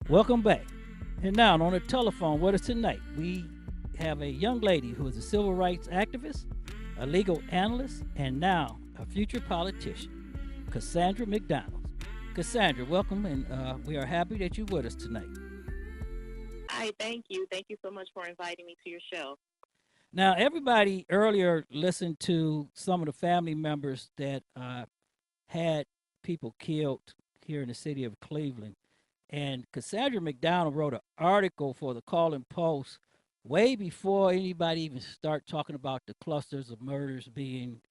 Welcome back. And now on the telephone with us tonight, we have a young lady who is a civil rights activist, a legal analyst, and now a future politician, Cassandra McDonald. Cassandra, welcome, and we are happy that you're with us tonight. Hi, thank you. Thank you so much for inviting me to your show. Now, everybody earlier listened to some of the family members that had people killed here in the city of Cleveland. And Cassandra McDonald wrote an article for the Calling Post way before anybody even start talking about the clusters of murders being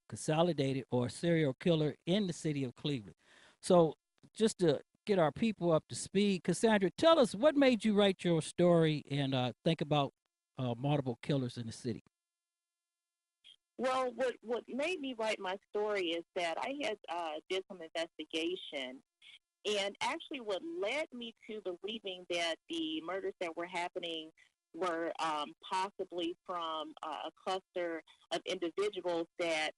consolidated or serial killer in the city of Cleveland. So just to get our people up to speed, Cassandra, tell us what made you write your story and think about multiple killers in the city. Well, what made me write my story is that I had did some investigation, and actually, what led me to believing that the murders that were happening were possibly from a cluster of individuals that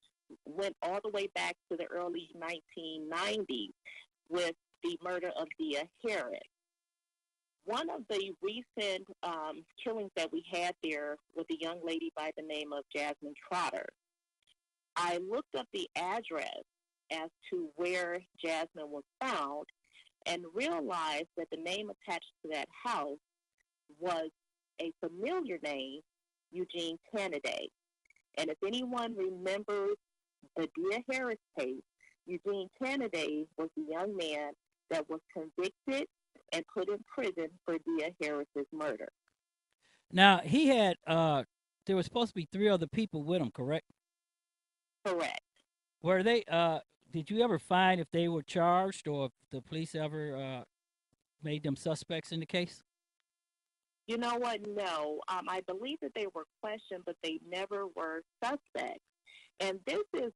went all the way back to the early 1990s with the murder of Dia Harris. One of the recent killings that we had there was a young lady by the name of Jasmine Trotter. I looked up the address as to where Jasmine was found and realized that the name attached to that house was a familiar name, Eugene Kennedy. And if anyone remembers the Dia Harris case, Eugene Kennedy was the young man that was convicted and put in prison for Dia Harris's murder. Now, he had, there was supposed to be three other people with him, correct? Correct. Were they, did you ever find if they were charged or if the police ever made them suspects in the case? You know what? No. I believe that they were questioned, but they never were suspects. And this is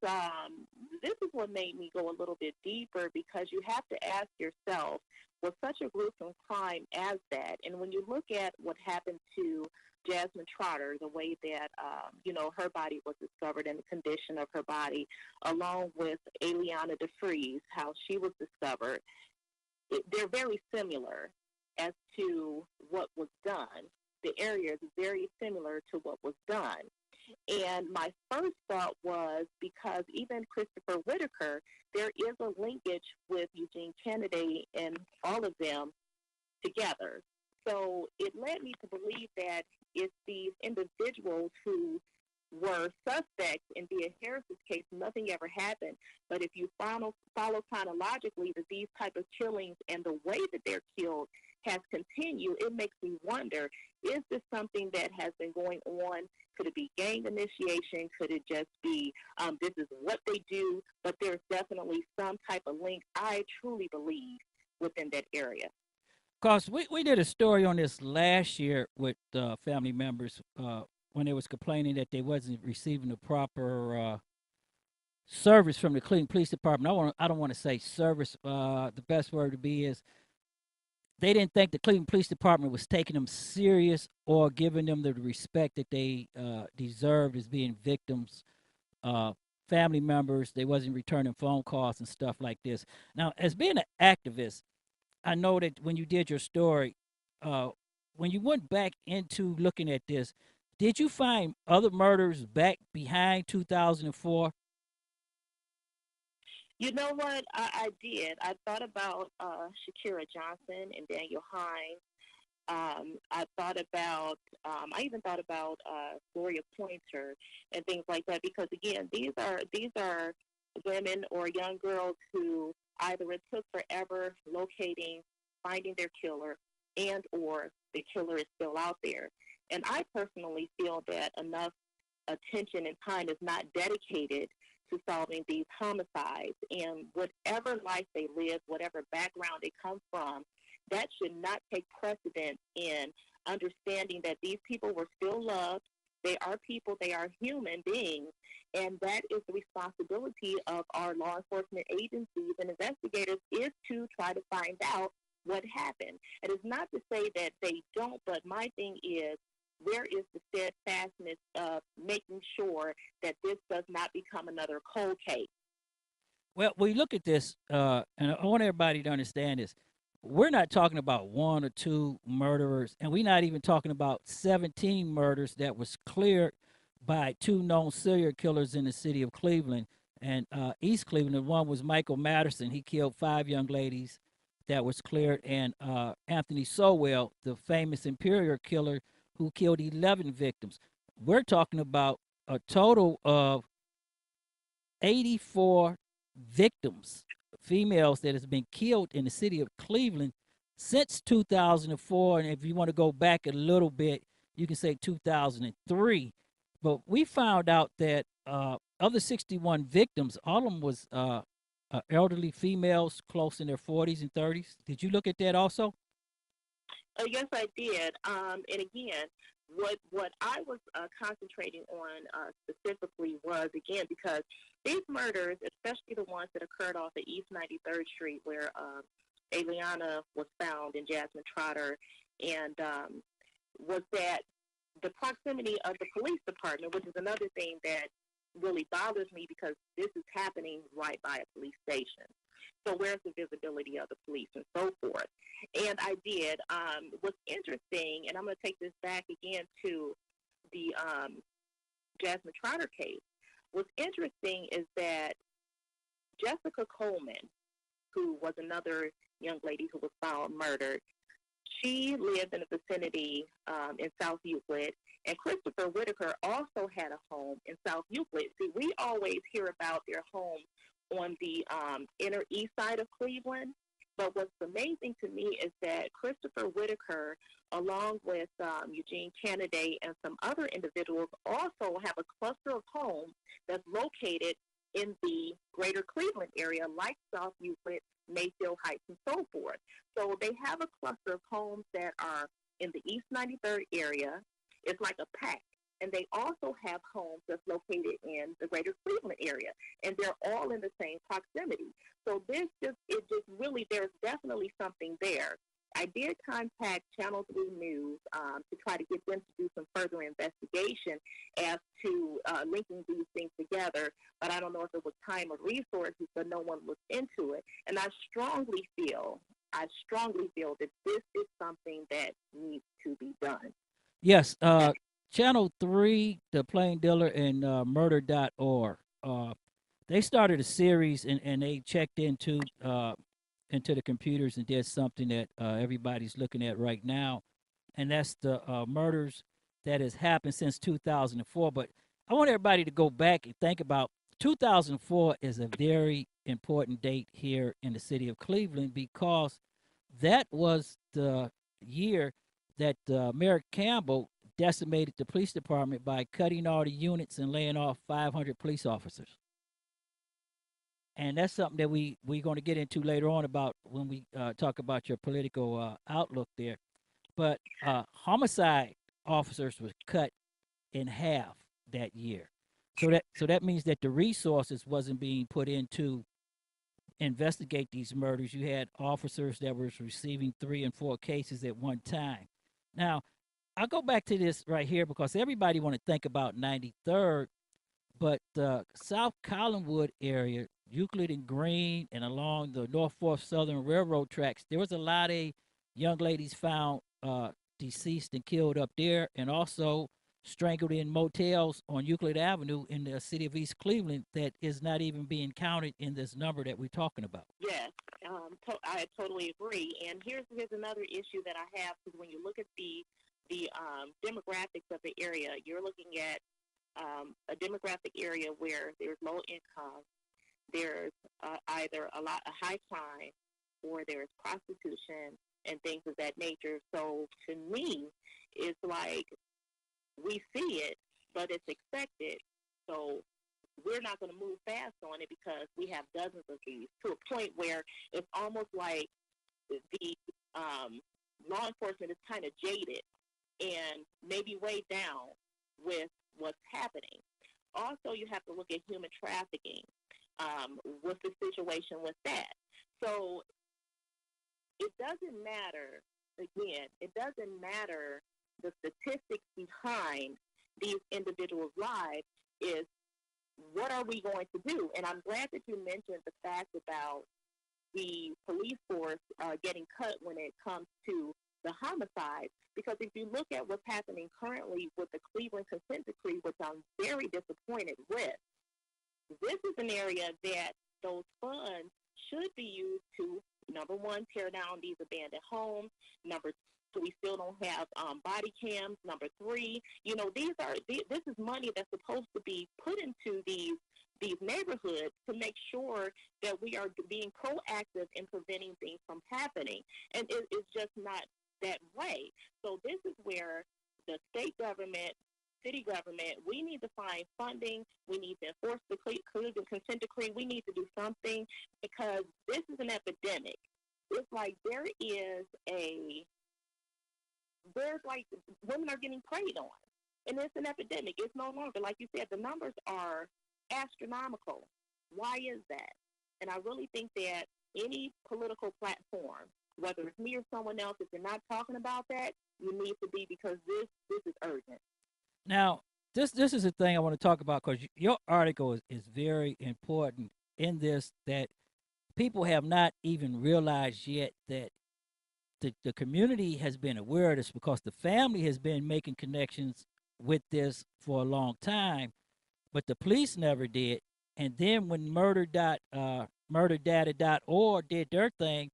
what made me go a little bit deeper because you have to ask yourself, with such a gruesome crime as that, and when you look at what happened to Jasmine Trotter, the way that her body was discovered and the condition of her body, along with Eliana DeFries, how she was discovered, they're very similar as to what was done. The area is very similar to what was done. And my first thought was because even Christopher Whitaker, there is a linkage with Eugene Kennedy and all of them together. So it led me to believe that if these individuals who were suspects in Dia Harris's case, nothing ever happened. But if you follow chronologically that these type of killings and the way that they're killed has continued, it makes me wonder, is this something that has been going on? Could it be gang initiation? Could it just be this is what they do? But there's definitely some type of link, I truly believe, within that area. Because we did a story on this last year with family members when they was complaining that they wasn't receiving the proper service from the Cleveland Police Department. I don't want to say service. The best word to be is they didn't think the Cleveland Police Department was taking them serious or giving them the respect that they deserved as being victims, uh, family members. They wasn't returning phone calls and stuff like this. Now, as being an activist, I know that when you did your story, uh, when you went back into looking at this, did you find other murders back behind 2004? You know what? I did. I thought about Shakira Johnson and Daniel Hines. I even thought about Gloria Pointer and things like that because again, these are women or young girls who either it took forever locating, finding their killer, and or the killer is still out there. And I personally feel that enough attention and time is not dedicated to solving these homicides. And whatever life they live, whatever background they come from, that should not take precedence in understanding that these people were still loved. They are people, they are human beings, and that is the responsibility of our law enforcement agencies and investigators is to try to find out what happened. And it's not to say that they don't, but my thing is where is the steadfastness of making sure that this does not become another cold case? Well, we look at this, and I want everybody to understand this. we're not talking about one or two murderers, and we're not even talking about 17 murders that was cleared by two known serial killers in the city of Cleveland and East Cleveland. And one was Michael Madison. He killed 5 young ladies that was cleared, and Anthony Sowell, the famous Imperial killer who killed 11 victims. We're talking about a total of 84 victims, females that has been killed in the city of Cleveland since 2004. And if you want to go back a little bit, you can say 2003. But we found out that of the 61 victims, all of them was elderly females close in their 40s and 30s. Did you look at that also? Yes, I did. And again, what I was concentrating on specifically was, again, because these murders, especially the ones that occurred off of East 93rd Street, where Aliana was found and Jasmine Trotter, and was that the proximity of the police department, which is another thing that really bothers me because this is happening right by a police station. So where's the visibility of the police and so forth? And I did. What's interesting, and I'm going to take this back again to the Jasmine Trotter case. What's interesting is that Jessica Coleman, who was another young lady who was found murdered, she lived in the vicinity in South Euclid, and Christopher Whitaker also had a home in South Euclid. See, we always hear about their home on the inner east side of Cleveland, but what's amazing to me is that Christopher Whitaker, along with Eugene Canaday and some other individuals, also have a cluster of homes that's located in the greater Cleveland area, like South Euclid, Mayfield Heights, and so forth. So they have a cluster of homes that are in the East 93rd area. It's like a pack. And they also have homes that's located in the greater Cleveland area. And they're all in the same proximity. So it just really, there's definitely something there. I did contact Channel 3 News to try to get them to do some further investigation as to linking these things together, but I don't know if it was time or resources, but no one looked into it. And I strongly feel that this is something that needs to be done. Yes. Channel 3, The Plain Dealer, and murder.org. They started a series, and they checked into the computers and did something that everybody's looking at right now, and that's the murders that has happened since 2004. But I want everybody to go back and think about 2004 is a very important date here in the city of Cleveland because that was the year that Mayor Campbell decimated the police department by cutting all the units and laying off 500 police officers. And that's something that we're going to get into later on about when we talk about your political outlook there. But homicide officers was cut in half that year. So that means that the resources wasn't being put into investigate these murders. You had officers that was receiving 3 and 4 cases at one time. Now, I'll go back to this right here because everybody want to think about 93rd, but the South Collinwood area, Euclid and Green, and along the Norfolk Southern Railroad tracks, there was a lot of young ladies found deceased and killed up there, and also strangled in motels on Euclid Avenue in the city of East Cleveland that is not even being counted in this number that we're talking about. Yes, I totally agree. And here's another issue that I have, because when you look at the demographics of the area, you're looking at a demographic area where there's low income, there's either a lot of high crime, or there's prostitution and things of that nature. So to me, it's like we see it, but it's expected. So we're not going to move fast on it because we have dozens of these, to a point where it's almost like the law enforcement is kind of jaded and maybe weighed down with what's happening. Also, you have to look at human trafficking. What's the situation with that? So it doesn't matter, again, it doesn't matter the statistics behind these individuals' lives, is what are we going to do? And I'm glad that you mentioned the fact about the police force getting cut when it comes to the homicide. Because if you look at what's happening currently with the Cleveland consent decree, which I'm very disappointed with, this is an area that those funds should be used to, number one, tear down these abandoned homes. Number two, we still don't have body cams. Number three, this is money that's supposed to be put into these neighborhoods to make sure that we are being proactive in preventing things from happening. And it's just not that way. So this is where the state government, city government, we need to find funding. We need to enforce the Cleveland consent decree. We need to do something because this is an epidemic. It's like there's like women are getting preyed on, and it's an epidemic. It's no longer, like you said, the numbers are astronomical. Why is that? And I really think that any political platform, whether it's me or someone else, if you're not talking about that, you need to be, because this is urgent. Now, this is the thing I want to talk about because your article is very important in this, that people have not even realized yet that the community has been aware of this because the family has been making connections with this for a long time, but the police never did. And then when murderdata.org did their thing,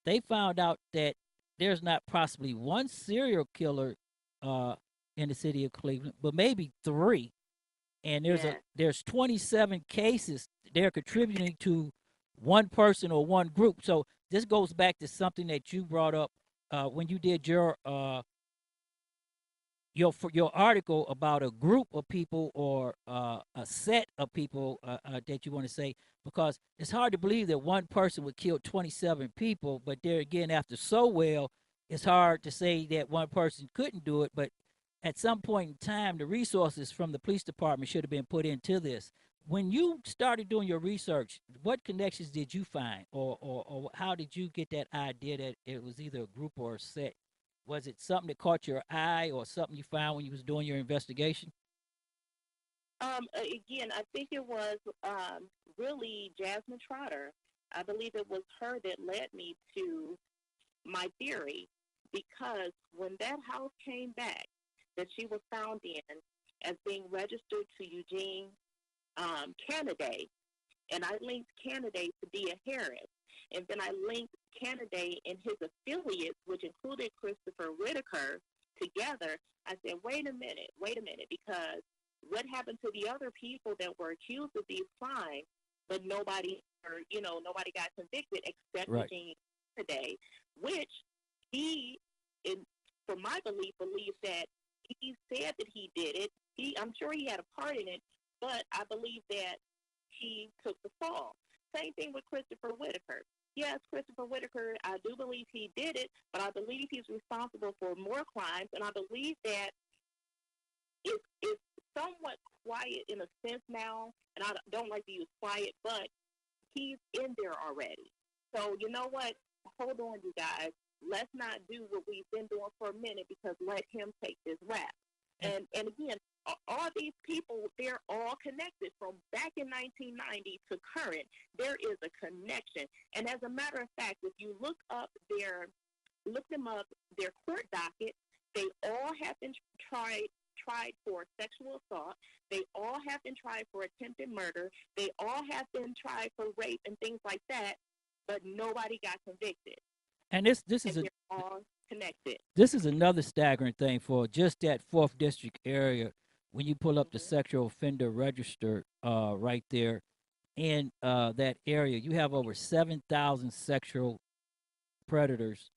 they found out that there's not possibly one serial killer uh, in the city of Cleveland, but maybe three. And Yeah. there's 27 cases they're contributing to one person or one group. So this goes back to something that you brought up when you did your article about a group of people or a set of people that you want to say, because it's hard to believe that one person would kill 27 people, but there again, after Sowell, it's hard to say that one person couldn't do it. But at some point in time, the resources from the police department should have been put into this. When you started doing your research, what connections did you find, or how did you get that idea that it was either a group or a set? Was it something that caught your eye or something you found when you was doing your investigation? Again, I think it was really Jasmine Trotter. I believe it was her that led me to my theory, because when that house came back that she was found in as being registered to Eugene candidate, and I linked candidate to Dia Harris, and then I linked candidate and his affiliates, which included Christopher Whitaker, together. I said, wait a minute, because what happened to the other people that were accused of these crimes, but nobody got convicted except Right. Eugene today, which he, in, for my belief, believes that he said that he did it. I'm sure he had a part in it, but I believe that he took the fall. Same thing with Christopher Whitaker. Yes, Christopher Whitaker, I do believe he did it, but I believe he's responsible for more crimes, and I believe that it's somewhat quiet in a sense now, and I don't like to use quiet, but he's in there already. So you know what? Hold on, you guys. Let's not do what we've been doing for a minute, because let him take this rap. And And again, all these people, they're all connected from back in 1990 to current. There is a connection. And as a matter of fact, if you look them up, their court docket, they all have been tried for sexual assault. They all have been tried for attempted murder. They all have been tried for rape and things like that, but nobody got convicted. and this is And a they're all connected. this is another staggering thing for just that fourth district area. When you pull up the Hmm. sexual offender register, right there in that area, you have over 7,000 sexual predators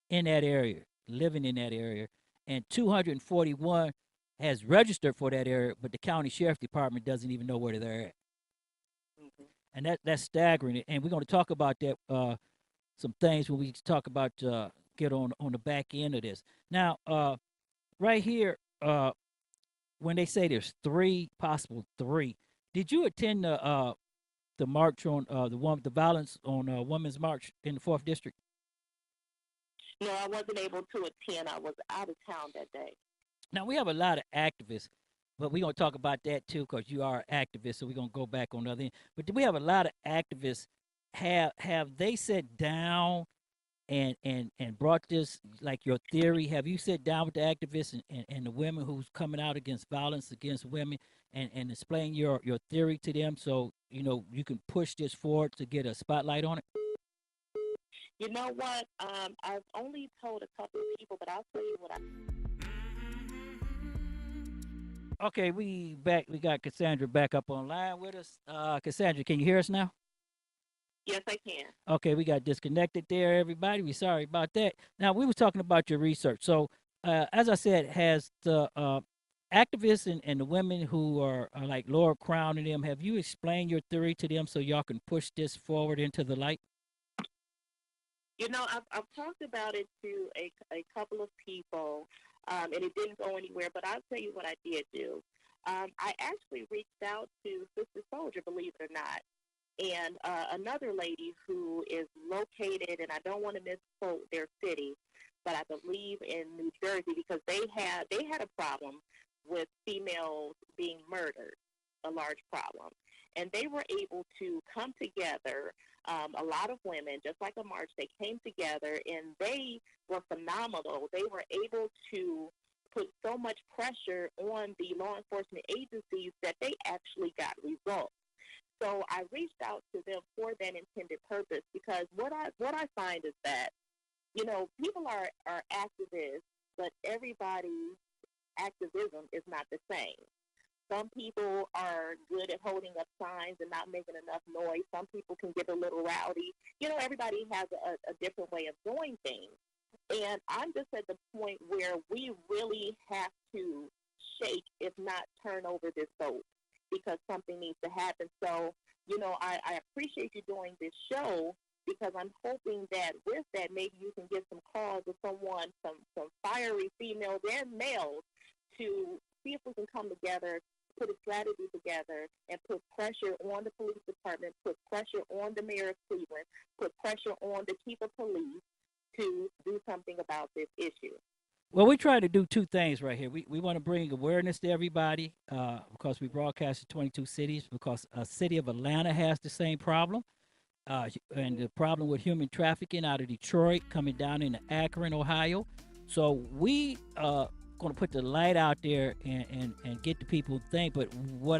in that area, living in that area, and 241 has registered for that area, but the county sheriff department doesn't even know where they're at, Hmm. and that's staggering. And we're going to talk about that some things when we talk about get on the back end of this. Now, right here, when they say there's three possible three, did you attend the march on the violence on women's march in the fourth district? No, I wasn't able to attend. I was out of town that day. Now we have a lot of activists, but we're gonna talk about that too because you are an activist. So we're gonna go back on the other end. But we have a lot of activists have they sat down and brought this, like, your theory? Have you sat down with the activists and the women who's coming out against violence against women and explain your theory to them, so you can push this forward to get a spotlight on it? You know what? I've only told a couple of people, but I'll tell you what I. Okay, we got Cassandra back up online with us. Cassandra, can you hear us now? Yes, I can. Okay, we got disconnected there, everybody. We sorry about that. Now, we was talking about your research. So, as I said, has the activists and the women who are like Laura Crown and them, have you explained your theory to them so y'all can push this forward into the light? You know, I've talked about it to a couple of people, and it didn't go anywhere. But I'll tell you what I did do. I actually reached out to Sister Soldier, believe it or not, and another lady who is located, and I don't want to misquote their city, but I believe in New Jersey, because they had a problem with females being murdered, a large problem. And they were able to come together, a lot of women, just like a march, they came together, and they were phenomenal. They were able to put so much pressure on the law enforcement agencies that they actually got results. So I reached out to them for that intended purpose, because what I find is that, people are activists, but everybody's activism is not the same. Some people are good at holding up signs and not making enough noise. Some people can get a little rowdy. Everybody has a different way of doing things. And I'm just at the point where we really have to shake, if not turn over this boat, because something needs to happen. So, I appreciate you doing this show, because I'm hoping that with that, maybe you can get some calls with someone, some fiery females and males, to see if we can come together, put a strategy together, and put pressure on the police department, put pressure on the mayor of Cleveland, put pressure on the chief of police to do something about this issue. Well, we try to do two things right here. We want to bring awareness to everybody, because we broadcast in 22 cities, because a city of Atlanta has the same problem, and the problem with human trafficking out of Detroit coming down into Akron, Ohio. So we going to put the light out there and get the people to think. But what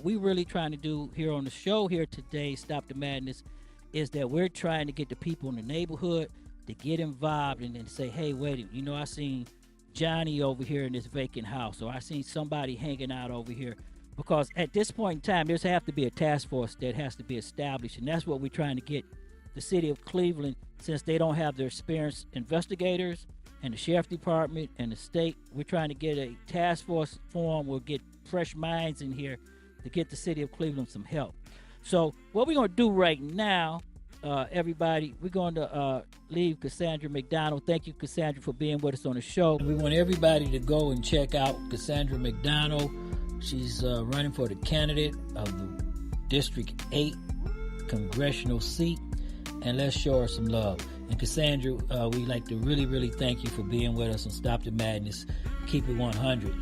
we really trying to do here on the show here today, Stop the Madness, is that we're trying to get the people in the neighborhood to get involved and then say, hey, wait, I seen Johnny over here in this vacant house, or I seen somebody hanging out over here. Because at this point in time, there's have to be a task force that has to be established, and that's what we're trying to get the city of Cleveland, since they don't have their experienced investigators and the sheriff department and the state. We're trying to get a task force formed. We'll get fresh minds in here to get the city of Cleveland some help. So what we're going to do right now, everybody, we're going to leave Cassandra McDonald. Thank you, Cassandra, for being with us on the show. We want everybody to go and check out Cassandra McDonald. She's running for the candidate of the District 8 congressional seat, and let's show her some love. And Cassandra, we'd like to really, really thank you for being with us on Stop the Madness. Keep it 100.